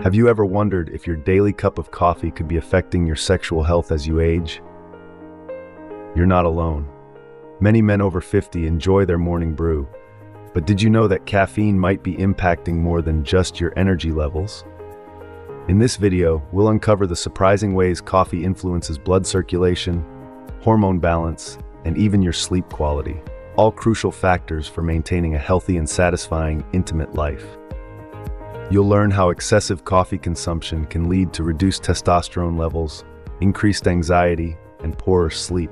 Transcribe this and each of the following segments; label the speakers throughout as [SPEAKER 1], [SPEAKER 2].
[SPEAKER 1] Have you ever wondered if your daily cup of coffee could be affecting your sexual health as you age? You're not alone. Many men over 50 enjoy their morning brew, but did you know that caffeine might be impacting more than just your energy levels? In this video, we'll uncover the surprising ways coffee influences blood circulation, hormone balance, and even your sleep quality, all crucial factors for maintaining a healthy and satisfying, intimate life. You'll learn how excessive coffee consumption can lead to reduced testosterone levels, increased anxiety, and poorer sleep,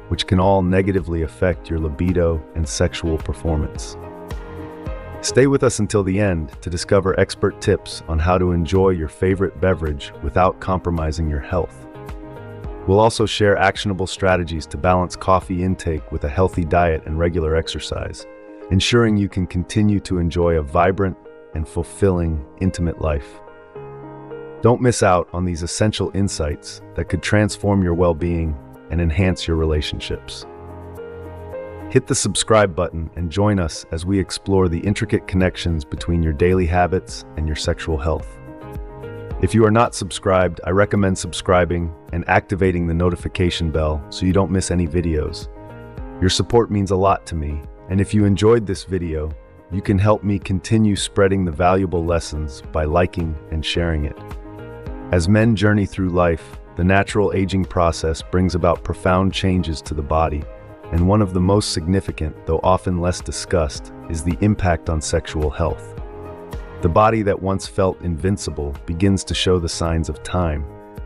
[SPEAKER 1] which can all negatively affect your libido and sexual performance. Stay with us until the end to discover expert tips on how to enjoy your favorite beverage without compromising your health. We'll also share actionable strategies to balance coffee intake with a healthy diet and regular exercise, ensuring you can continue to enjoy a vibrant and fulfilling, intimate life. Don't miss out on these essential insights that could transform your well-being and enhance your relationships. Hit the subscribe button and join us as we explore the intricate connections between your daily habits and your sexual health. If you are not subscribed, I recommend subscribing and activating the notification bell so you don't miss any videos. Your support means a lot to me, and if you enjoyed this video, you can help me continue spreading the valuable lessons by liking and sharing it. As men journey through life, the natural aging process brings about profound changes to the body, and one of the most significant, though often less discussed, is the impact on sexual health. The body that once felt invincible begins to show the signs of time,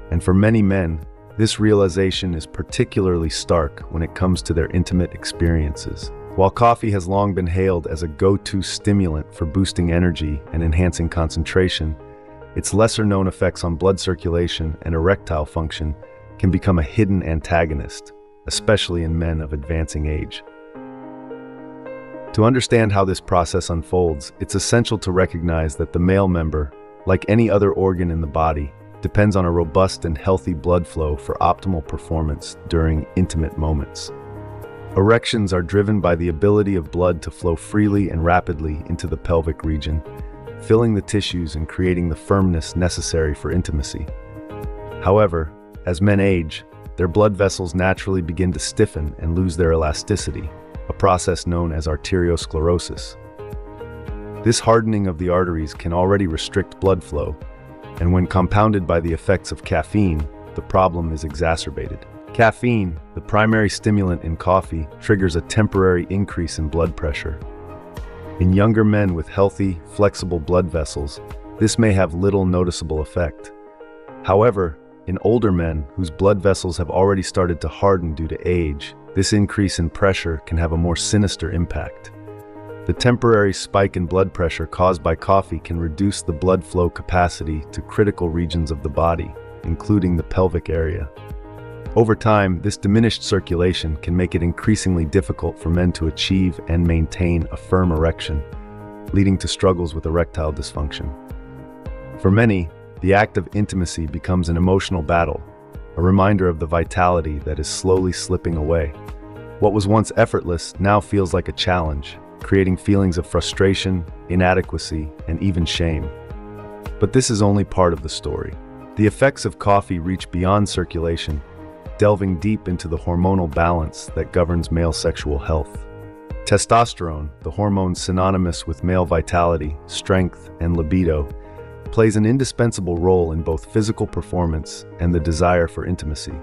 [SPEAKER 1] and for many men, this realization is particularly stark when it comes to their intimate experiences. While coffee has long been hailed as a go-to stimulant for boosting energy and enhancing concentration, its lesser-known effects on blood circulation and erectile function can become a hidden antagonist, especially in men of advancing age. To understand how this process unfolds, it's essential to recognize that the male member, like any other organ in the body, depends on a robust and healthy blood flow for optimal performance during intimate moments. Erections are driven by the ability of blood to flow freely and rapidly into the pelvic region, filling the tissues and creating the firmness necessary for intimacy. However, as men age, their blood vessels naturally begin to stiffen and lose their elasticity, a process known as arteriosclerosis. This hardening of the arteries can already restrict blood flow, and when compounded by the effects of caffeine, the problem is exacerbated. Caffeine, the primary stimulant in coffee, triggers a temporary increase in blood pressure. In younger men with healthy, flexible blood vessels, this may have little noticeable effect. However, in older men whose blood vessels have already started to harden due to age, this increase in pressure can have a more sinister impact. The temporary spike in blood pressure caused by coffee can reduce the blood flow capacity to critical regions of the body, including the pelvic area. Over time, this diminished circulation can make it increasingly difficult for men to achieve and maintain a firm erection, leading to struggles with erectile dysfunction. For many, the act of intimacy becomes an emotional battle, a reminder of the vitality that is slowly slipping away. What was once effortless now feels like a challenge, creating feelings of frustration, inadequacy, and even shame. But this is only part of the story. The effects of coffee reach beyond circulation, delving deep into the hormonal balance that governs male sexual health. Testosterone, the hormone synonymous with male vitality, strength, and libido, plays an indispensable role in both physical performance and the desire for intimacy.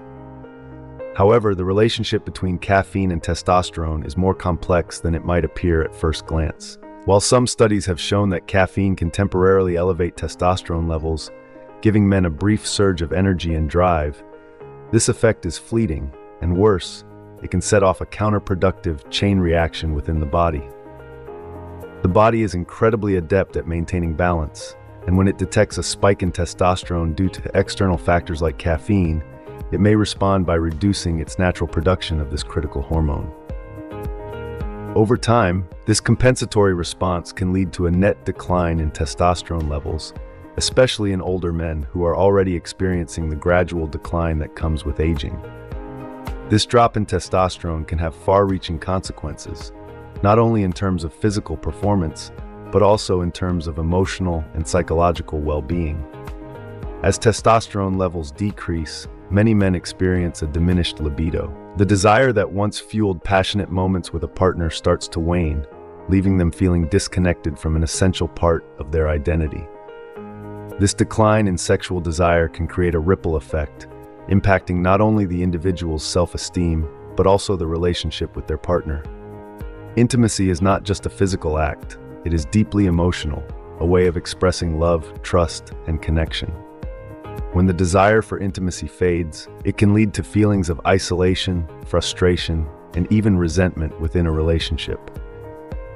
[SPEAKER 1] However, the relationship between caffeine and testosterone is more complex than it might appear at first glance. While some studies have shown that caffeine can temporarily elevate testosterone levels, giving men a brief surge of energy and drive, this effect is fleeting, and worse, it can set off a counterproductive chain reaction within the body. The body is incredibly adept at maintaining balance, and when it detects a spike in testosterone due to external factors like caffeine, it may respond by reducing its natural production of this critical hormone. Over time, this compensatory response can lead to a net decline in testosterone levels, especially in older men who are already experiencing the gradual decline that comes with aging. This drop in testosterone can have far-reaching consequences, not only in terms of physical performance, but also in terms of emotional and psychological well-being. As testosterone levels decrease, many men experience a diminished libido. The desire that once fueled passionate moments with a partner starts to wane, leaving them feeling disconnected from an essential part of their identity. This decline in sexual desire can create a ripple effect, impacting not only the individual's self-esteem, but also the relationship with their partner. Intimacy is not just a physical act, it is deeply emotional, a way of expressing love, trust, and connection. When the desire for intimacy fades, it can lead to feelings of isolation, frustration, and even resentment within a relationship.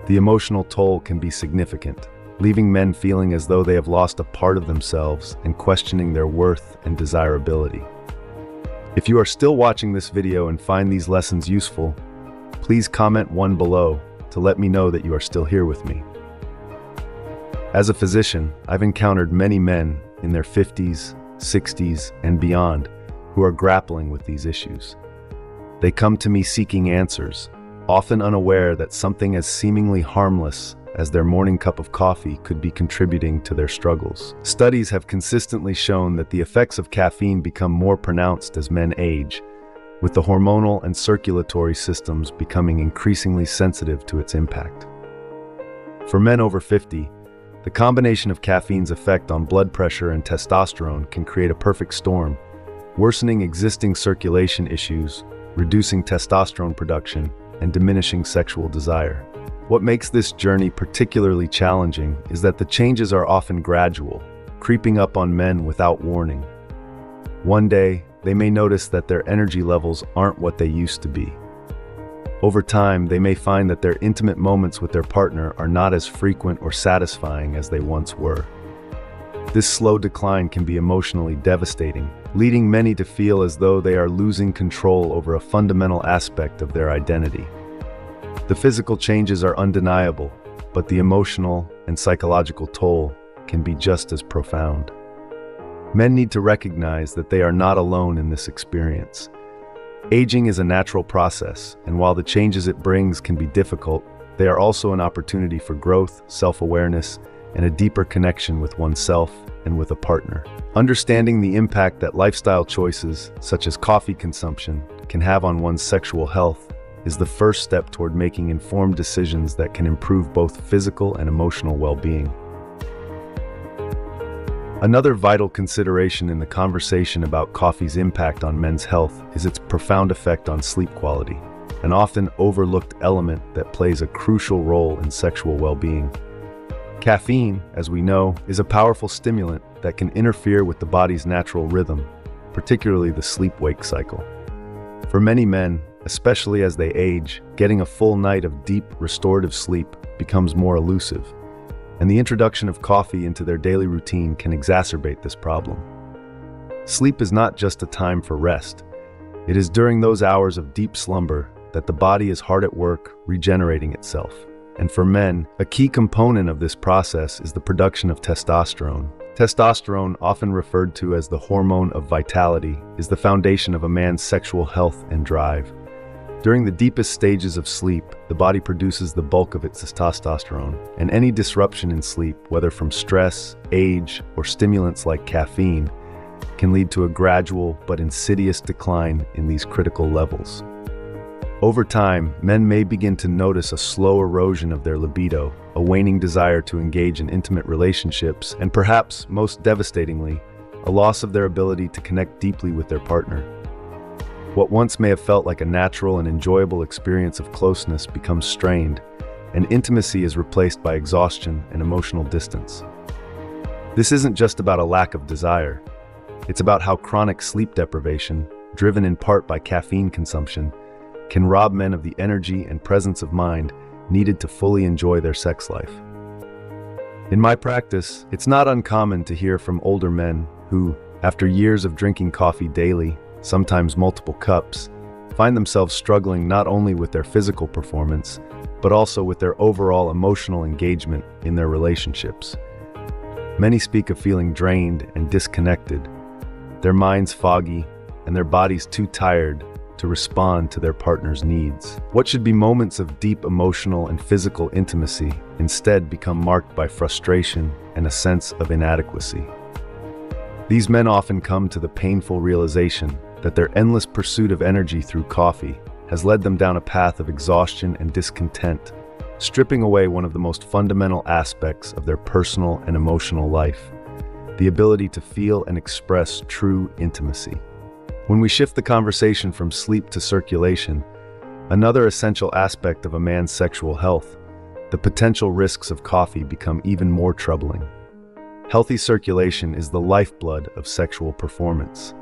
[SPEAKER 1] The emotional toll can be significant, leaving men feeling as though they have lost a part of themselves and questioning their worth and desirability. If you are still watching this video and find these lessons useful, please comment one below to let me know that you are still here with me. As a physician, I've encountered many men in their 50s, 60s, and beyond who are grappling with these issues. They come to me seeking answers, often unaware that something as seemingly harmless as their morning cup of coffee could be contributing to their struggles. Studies have consistently shown that the effects of caffeine become more pronounced as men age, with the hormonal and circulatory systems becoming increasingly sensitive to its impact. For men over 50, the combination of caffeine's effect on blood pressure and testosterone can create a perfect storm, worsening existing circulation issues, reducing testosterone production, and diminishing sexual desire. What makes this journey particularly challenging is that the changes are often gradual, creeping up on men without warning. One day, they may notice that their energy levels aren't what they used to be. Over time, they may find that their intimate moments with their partner are not as frequent or satisfying as they once were. This slow decline can be emotionally devastating, leading many to feel as though they are losing control over a fundamental aspect of their identity. The physical changes are undeniable, but the emotional and psychological toll can be just as profound. Men need to recognize that they are not alone in this experience. Aging is a natural process, and while the changes it brings can be difficult, they are also an opportunity for growth, self-awareness, and a deeper connection with oneself and with a partner. Understanding the impact that lifestyle choices, such as coffee consumption, can have on one's sexual health is the first step toward making informed decisions that can improve both physical and emotional well-being. Another vital consideration in the conversation about coffee's impact on men's health is its profound effect on sleep quality, an often overlooked element that plays a crucial role in sexual well-being. Caffeine, as we know, is a powerful stimulant that can interfere with the body's natural rhythm, particularly the sleep-wake cycle. For many men, especially as they age, getting a full night of deep, restorative sleep becomes more elusive, and the introduction of coffee into their daily routine can exacerbate this problem. Sleep is not just a time for rest. It is during those hours of deep slumber that the body is hard at work regenerating itself. And for men, a key component of this process is the production of testosterone. Testosterone, often referred to as the hormone of vitality, is the foundation of a man's sexual health and drive. During the deepest stages of sleep, the body produces the bulk of its testosterone, and any disruption in sleep, whether from stress, age, or stimulants like caffeine, can lead to a gradual but insidious decline in these critical levels. Over time, men may begin to notice a slow erosion of their libido, a waning desire to engage in intimate relationships, and perhaps, most devastatingly, a loss of their ability to connect deeply with their partner. What once may have felt like a natural and enjoyable experience of closeness becomes strained, and intimacy is replaced by exhaustion and emotional distance. This isn't just about a lack of desire. It's about how chronic sleep deprivation, driven in part by caffeine consumption, can rob men of the energy and presence of mind needed to fully enjoy their sex life. In my practice, it's not uncommon to hear from older men who, after years of drinking coffee daily, sometimes multiple cups, find themselves struggling not only with their physical performance, but also with their overall emotional engagement in their relationships. Many speak of feeling drained and disconnected, their minds foggy, and their bodies too tired to respond to their partner's needs. What should be moments of deep emotional and physical intimacy instead become marked by frustration and a sense of inadequacy. These men often come to the painful realization that their endless pursuit of energy through coffee has led them down a path of exhaustion and discontent, stripping away one of the most fundamental aspects of their personal and emotional life, the ability to feel and express true intimacy. When we shift the conversation from sleep to circulation, another essential aspect of a man's sexual health, the potential risks of coffee become even more troubling. Healthy circulation is the lifeblood of sexual performance.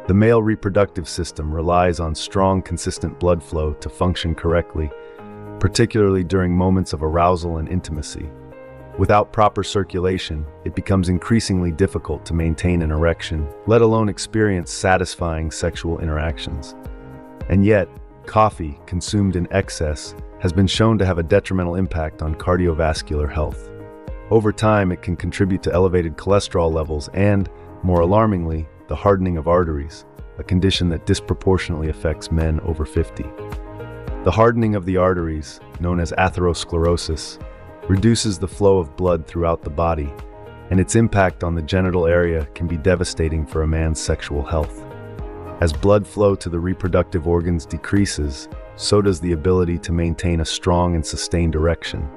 [SPEAKER 1] The male reproductive system relies on strong, consistent blood flow to function correctly, particularly during moments of arousal and intimacy. Without proper circulation, it becomes increasingly difficult to maintain an erection, let alone experience satisfying sexual interactions. And yet, coffee, consumed in excess, has been shown to have a detrimental impact on cardiovascular health. Over time, it can contribute to elevated cholesterol levels and, more alarmingly, the hardening of arteries, a condition that disproportionately affects men over 50. The hardening of the arteries, known as atherosclerosis, reduces the flow of blood throughout the body, and its impact on the genital area can be devastating for a man's sexual health. As blood flow to the reproductive organs decreases, so does the ability to maintain a strong and sustained erection.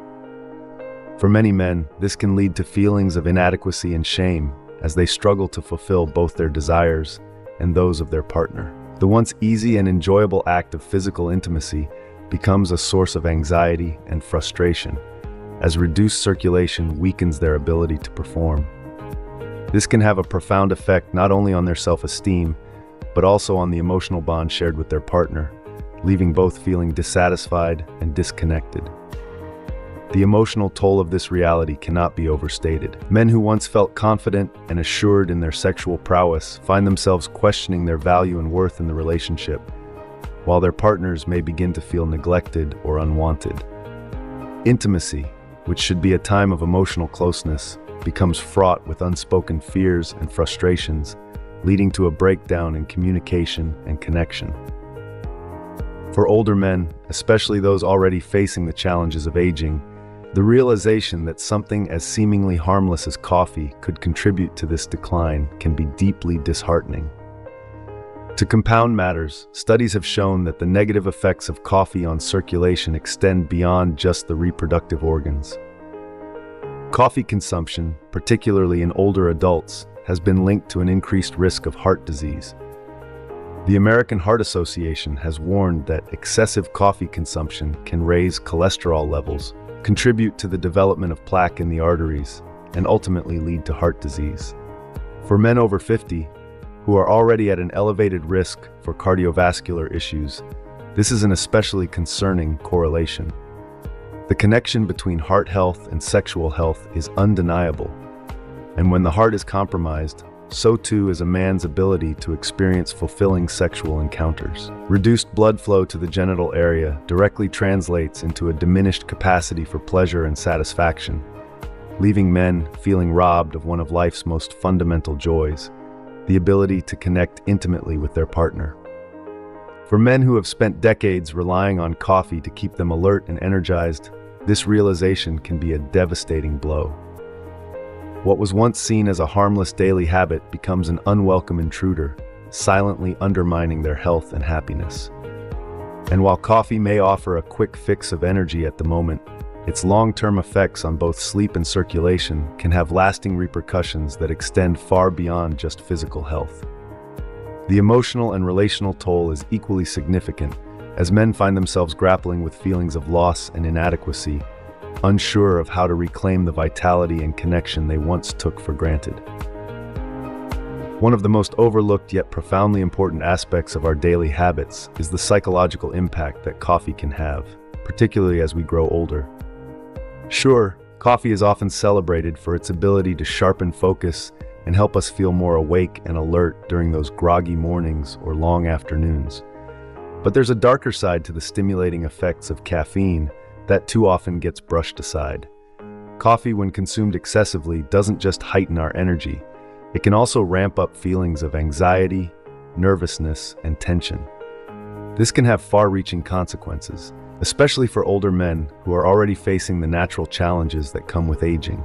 [SPEAKER 1] For many men, this can lead to feelings of inadequacy and shame as they struggle to fulfill both their desires and those of their partner. The once easy and enjoyable act of physical intimacy becomes a source of anxiety and frustration, as reduced circulation weakens their ability to perform. This can have a profound effect not only on their self-esteem, but also on the emotional bond shared with their partner, leaving both feeling dissatisfied and disconnected. The emotional toll of this reality cannot be overstated. Men who once felt confident and assured in their sexual prowess find themselves questioning their value and worth in the relationship, while their partners may begin to feel neglected or unwanted. Intimacy, which should be a time of emotional closeness, becomes fraught with unspoken fears and frustrations, leading to a breakdown in communication and connection. For older men, especially those already facing the challenges of aging, the realization that something as seemingly harmless as coffee could contribute to this decline can be deeply disheartening. To compound matters, studies have shown that the negative effects of coffee on circulation extend beyond just the reproductive organs. Coffee consumption, particularly in older adults, has been linked to an increased risk of heart disease. The American Heart Association has warned that excessive coffee consumption can raise cholesterol levels, contribute to the development of plaque in the arteries, and ultimately lead to heart disease. For men over 50, who are already at an elevated risk for cardiovascular issues, this is an especially concerning correlation. The connection between heart health and sexual health is undeniable, and when the heart is compromised, so too is a man's ability to experience fulfilling sexual encounters. Reduced blood flow to the genital area directly translates into a diminished capacity for pleasure and satisfaction, leaving men feeling robbed of one of life's most fundamental joys, the ability to connect intimately with their partner. For men who have spent decades relying on coffee to keep them alert and energized, this realization can be a devastating blow. What was once seen as a harmless daily habit becomes an unwelcome intruder, silently undermining their health and happiness. And while coffee may offer a quick fix of energy at the moment, its long-term effects on both sleep and circulation can have lasting repercussions that extend far beyond just physical health. The emotional and relational toll is equally significant, as men find themselves grappling with feelings of loss and inadequacy, unsure of how to reclaim the vitality and connection they once took for granted. One of the most overlooked yet profoundly important aspects of our daily habits is the psychological impact that coffee can have, particularly as we grow older. Sure, coffee is often celebrated for its ability to sharpen focus and help us feel more awake and alert during those groggy mornings or long afternoons. But there's a darker side to the stimulating effects of caffeine that too often gets brushed aside. Coffee, when consumed excessively, doesn't just heighten our energy. It can also ramp up feelings of anxiety, nervousness, and tension. This can have far-reaching consequences, especially for older men who are already facing the natural challenges that come with aging.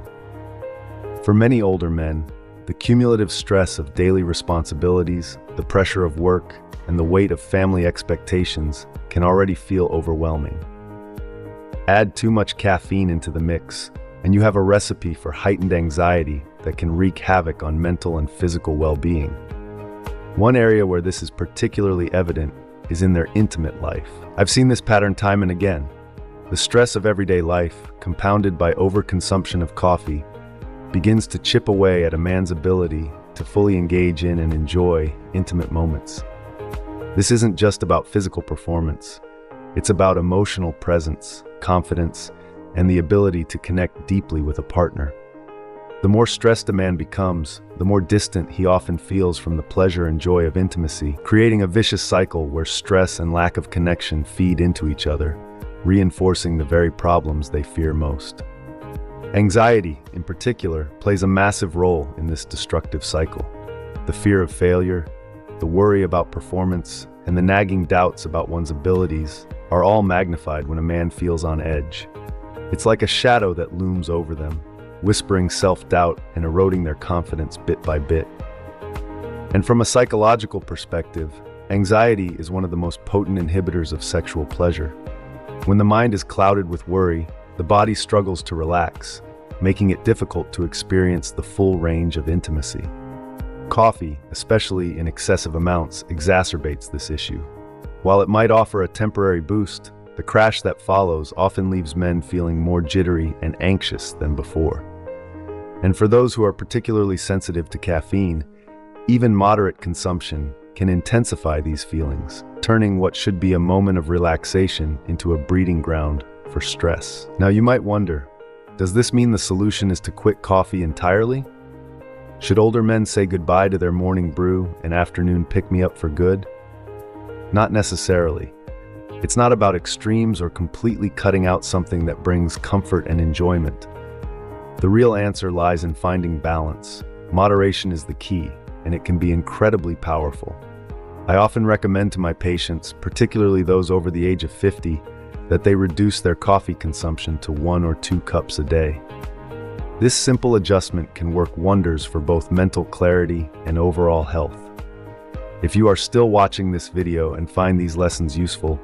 [SPEAKER 1] For many older men, The cumulative stress of daily responsibilities, the pressure of work, and the weight of family expectations can already feel overwhelming. Add too much caffeine into the mix, and you have a recipe for heightened anxiety that can wreak havoc on mental and physical well-being. One area where this is particularly evident is in their intimate life. I've seen this pattern time and again. The stress of everyday life, compounded by overconsumption of coffee, begins to chip away at a man's ability to fully engage in and enjoy intimate moments. This isn't just about physical performance. It's about emotional presence, confidence, and the ability to connect deeply with a partner. The more stressed a man becomes, the more distant he often feels from the pleasure and joy of intimacy, creating a vicious cycle where stress and lack of connection feed into each other, reinforcing the very problems they fear most. Anxiety, in particular, plays a massive role in this destructive cycle. The fear of failure, the worry about performance, and the nagging doubts about one's abilities are all magnified when a man feels on edge. It's like a shadow that looms over them, whispering self-doubt and eroding their confidence bit by bit. And from a psychological perspective, anxiety is one of the most potent inhibitors of sexual pleasure. When the mind is clouded with worry, the body struggles to relax, making it difficult to experience the full range of intimacy. Coffee, especially in excessive amounts, exacerbates this issue. While it might offer a temporary boost, the crash that follows often leaves men feeling more jittery and anxious than before. And for those who are particularly sensitive to caffeine, even moderate consumption can intensify these feelings, turning what should be a moment of relaxation into a breeding ground for stress. Now you might wonder, does this mean the solution is to quit coffee entirely? Should older men say goodbye to their morning brew and afternoon pick-me-up for good? Not necessarily. It's not about extremes or completely cutting out something that brings comfort and enjoyment. The real answer lies in finding balance. Moderation is the key, and it can be incredibly powerful. I often recommend to my patients, particularly those over the age of 50, that they reduce their coffee consumption to 1 or 2 cups a day. This simple adjustment can work wonders for both mental clarity and overall health. If you are still watching this video and find these lessons useful,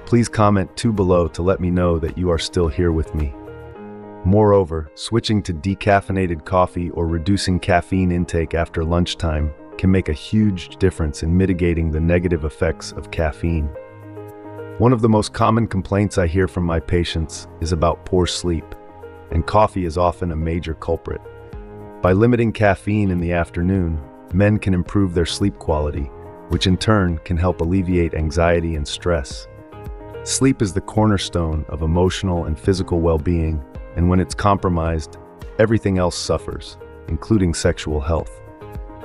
[SPEAKER 1] please comment below to let me know that you are still here with me. Moreover, switching to decaffeinated coffee or reducing caffeine intake after lunchtime can make a huge difference in mitigating the negative effects of caffeine. One of the most common complaints I hear from my patients is about poor sleep, and coffee is often a major culprit. By limiting caffeine in the afternoon, men can improve their sleep quality, which in turn can help alleviate anxiety and stress. Sleep is the cornerstone of emotional and physical well-being, and when it's compromised, everything else suffers, including sexual health.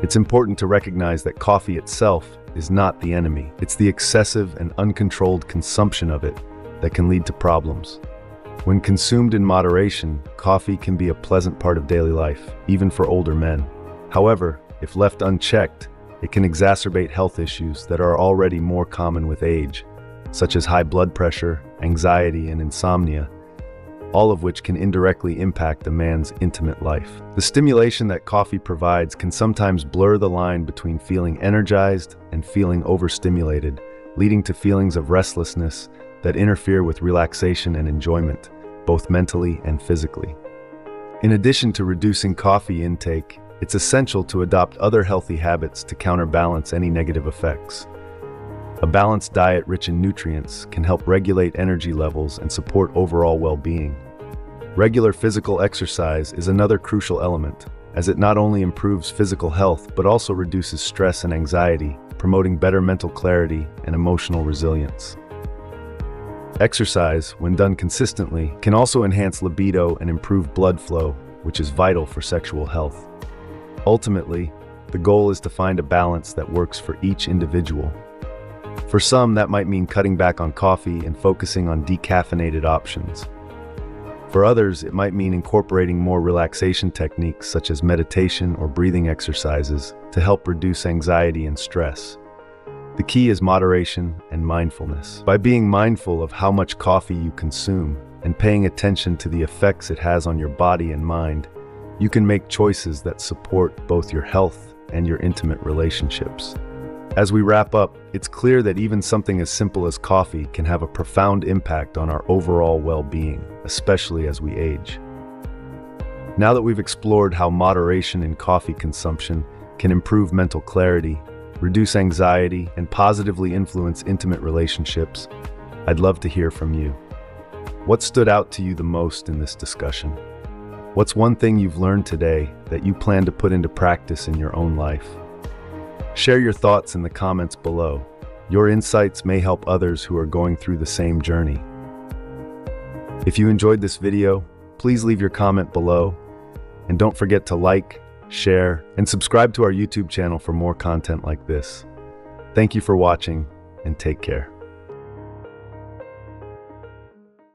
[SPEAKER 1] It's important to recognize that coffee itself is not the enemy. It's the excessive and uncontrolled consumption of it that can lead to problems. When consumed in moderation, coffee can be a pleasant part of daily life, even for older men. However, if left unchecked, it can exacerbate health issues that are already more common with age, such as high blood pressure, anxiety, and insomnia, all of which can indirectly impact a man's intimate life. The stimulation that coffee provides can sometimes blur the line between feeling energized and feeling overstimulated, leading to feelings of restlessness that interfere with relaxation and enjoyment, both mentally and physically. In addition to reducing coffee intake, it's essential to adopt other healthy habits to counterbalance any negative effects. A balanced diet rich in nutrients can help regulate energy levels and support overall well-being. Regular physical exercise is another crucial element, as it not only improves physical health but also reduces stress and anxiety, promoting better mental clarity and emotional resilience. Exercise, when done consistently, can also enhance libido and improve blood flow, which is vital for sexual health. Ultimately, the goal is to find a balance that works for each individual. For some, that might mean cutting back on coffee and focusing on decaffeinated options. For others, it might mean incorporating more relaxation techniques such as meditation or breathing exercises to help reduce anxiety and stress. The key is moderation and mindfulness. By being mindful of how much coffee you consume and paying attention to the effects it has on your body and mind, you can make choices that support both your health and your intimate relationships. As we wrap up, it's clear that even something as simple as coffee can have a profound impact on our overall well-being, especially as we age. Now that we've explored how moderation in coffee consumption can improve mental clarity, reduce anxiety, and positively influence intimate relationships, I'd love to hear from you. What stood out to you the most in this discussion? What's one thing you've learned today that you plan to put into practice in your own life? Share your thoughts in the comments below. Your insights may help others who are going through the same journey. If you enjoyed this video, please leave your comment below, and don't forget to like, share, and subscribe to our YouTube channel for more content like this. Thank you for watching, and take care.